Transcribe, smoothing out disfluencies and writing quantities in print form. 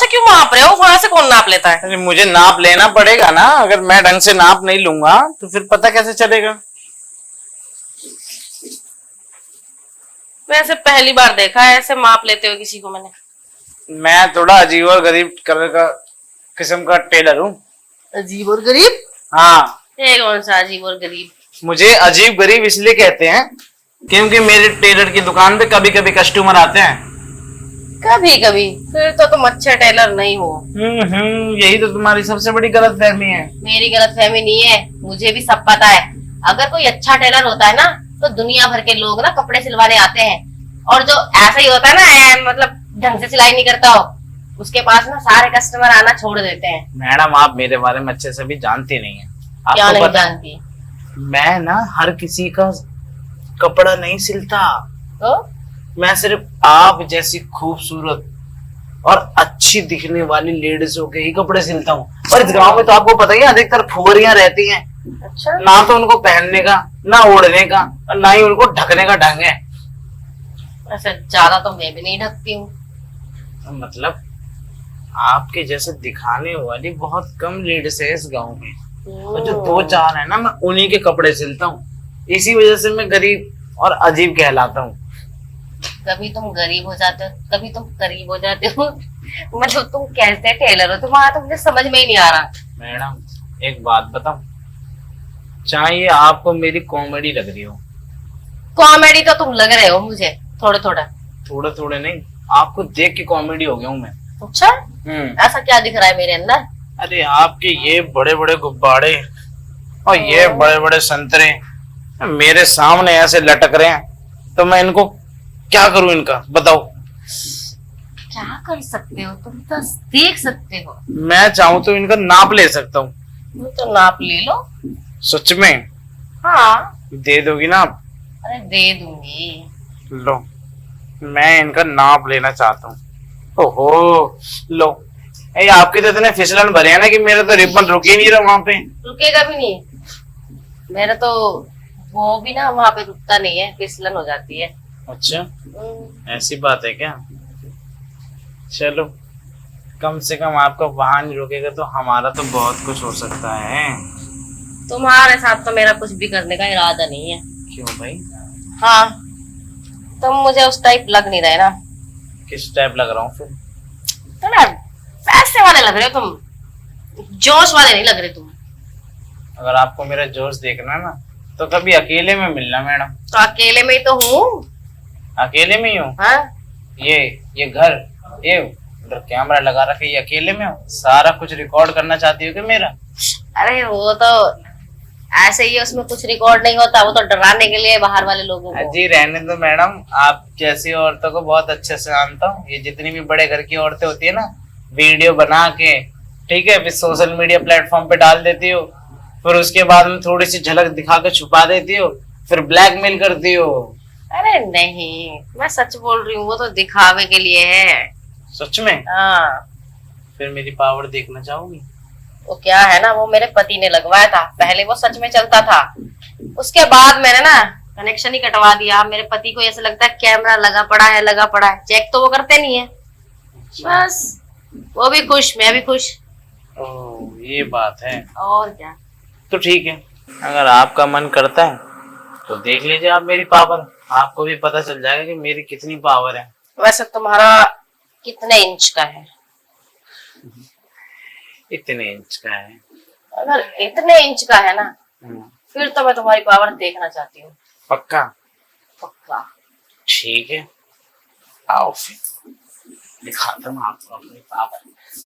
से क्यों नाप रहे हो? वहां से कौन नाप लेता है? अरे मुझे नाप लेना पड़ेगा ना, अगर मैं ढंग से नाप नहीं लूंगा तो फिर पता कैसे चलेगा। वैसे पहली बार देखा है ऐसे माप लेते हो किसी को मैंने। मैं थोड़ा अजीब और गरीब कलर का किस्म का टेलर हूँ। अजीब और गरीब? हाँ, ये कौन सा अजीब और गरीब? मुझे अजीब गरीब इसलिए कहते हैं क्योंकि मेरे टेलर की दुकान पे कभी कभी कस्टमर आते हैं। कभी कभी? फिर तो तुम अच्छे टेलर नहीं हो। यही तो तुम्हारी सबसे बड़ी गलतफहमी है। मेरी गलतफहमी नहीं है, मुझे भी सब पता है। अगर कोई अच्छा टेलर होता है ना तो दुनिया भर के लोग ना कपड़े सिलवाने आते हैं, और जो ऐसा ही होता है ना मतलब ढंग से सिलाई नहीं करता हो, उसके पास ना सारे कस्टमर आना छोड़ देते हैं। मैडम आप मेरे बारे में अच्छे से भी जानती नहीं है। क्या आपको नहीं पता जानती? मैं ना हर किसी का कपड़ा नहीं सिलता। तो मैं सिर्फ आप जैसी खूबसूरत और अच्छी दिखने वाली लेडीजों के ही कपड़े सिलता हूँ। और इस गांव में तो आपको पता ही है अधिकतर फुहरियां रहती हैं। अच्छा, ना तो उनको पहनने का, ना ओढ़ने का, और ना ही उनको ढकने का ढंग है। ऐसे ज्यादा तो मैं भी नहीं ढकती हूँ। मतलब आपके जैसे दिखाने वाली बहुत कम लेडीज है इस गांव में, और जो दो चार है ना मैं उन्हीं के कपड़े सिलता हूँ। इसी वजह से मैं गरीब और अजीब कहलाता हूँ। कभी तुम गरीब हो जाते हो, कभी तुम गरीब हो जाते हो। मतलब तुम कैसे टेलर हो तुम्हारा तो मुझे समझ में ही नहीं आ रहा। मैडम एक बात बताऊं, चाहे आपको मेरी कॉमेडी लग रही हो। कॉमेडी तो तुम लग रहे हो मुझे, थोड़े थोड़े। थोड़े थोड़े नहीं, आपको देख के कॉमेडी हो गया हूँ मैं। अच्छा, ऐसा क्या दिख रहा है मेरे अंदर? अरे आपके ये बड़े बड़े गुब्बारे और ये बड़े बड़े संतरे मेरे सामने ऐसे लटक रहे हैं, तो मैं इनको क्या करूं, इनका बताओ। क्या कर सकते हो तुम? तो देख सकते हो। मैं चाहूं तो इनका नाप ले सकता हूँ। तुम तो नाप ले लो। सच में? हाँ। दे दोगी ना आप? अरे दे दूंगी। लो, मैं इनका नाप लेना चाहता हूँ। ओहो लो, ये आपके तो इतने फिसलन भरे हैं ना कि मेरा तो रिबन रुक ही नहीं रहा वहां पे। रुकेगा भी नहीं मेरा तो, वो भी ना वहां पे रुकता नहीं है, फिसलन हो जाती है। अच्छा, ऐसी बात है क्या? चलो, कम से कम आपका वाहन नहीं रुकेगा तो हमारा तो बहुत कुछ हो सकता है। तुम्हारे साथ तो मेरा कुछ भी करने का इरादा नहीं है। क्यों भाई? हाँ, तुम मुझे उस टाइप लग नहीं रहे ना। किस टाइप लग रहा हूँ फिर? थोड़ा पैसे वाले लग रहे हो तुम, जोश वाले नहीं लग रहे तुम। अगर आपको मेरा जोश देखना है ना तो कभी अकेले में मिलना मैडम। तो अकेले में ही तो हूँ। अकेले में ही हूँ? हाँ? ये घर, ये उधर कैमरा लगा रखा है, ये अकेले में हूँ? सारा कुछ रिकॉर्ड करना चाहती हो क्या मेरा? अरे वो तो ऐसे ही है, उसमें कुछ रिकॉर्ड नहीं होता, वो तो डराने के लिए बाहर वाले लोगों को। जी रहने दो मैडम, आप जैसी औरतों को बहुत अच्छे से जानता हूँ। ये जितनी भी बड़े घर की औरतें होती है ना, वीडियो बना के ठीक है फिर सोशल मीडिया प्लेटफॉर्म पे डाल देती हो, फिर उसके बाद में थोड़ी सी झलक दिखा के छुपा देती हो, फिर ब्लैकमेल करती हो। अरे नहीं, मैं सच बोल रही हूँ, वो तो दिखावे के लिए है। सच में? हाँ। फिर मेरी पावर देखना चाहोगी? वो क्या है ना, वो मेरे पति ने लगवाया था, पहले वो सच में चलता था, उसके बाद मैंने ना कनेक्शन ही कटवा दिया। मेरे पति को ऐसा लगता है कैमरा लगा पड़ा है, चेक तो वो करते नहीं है। बस वो भी खुश, मैं भी खुश। ओह ये बात है। और क्या। तो ठीक है, अगर आपका मन करता है तो देख लीजिए आप मेरी पावर, आपको भी पता चल जाएगा कि मेरी कितनी पावर है। वैसे तुम्हारा कितने इंच का है? इतने इंच का है। अगर इतने इंच का है ना फिर तो मैं तुम्हारी पावर देखना चाहती हूँ। पक्का? पक्का। ठीक है, आओ फिर दिखाता हूँ आपको अपनी पावर।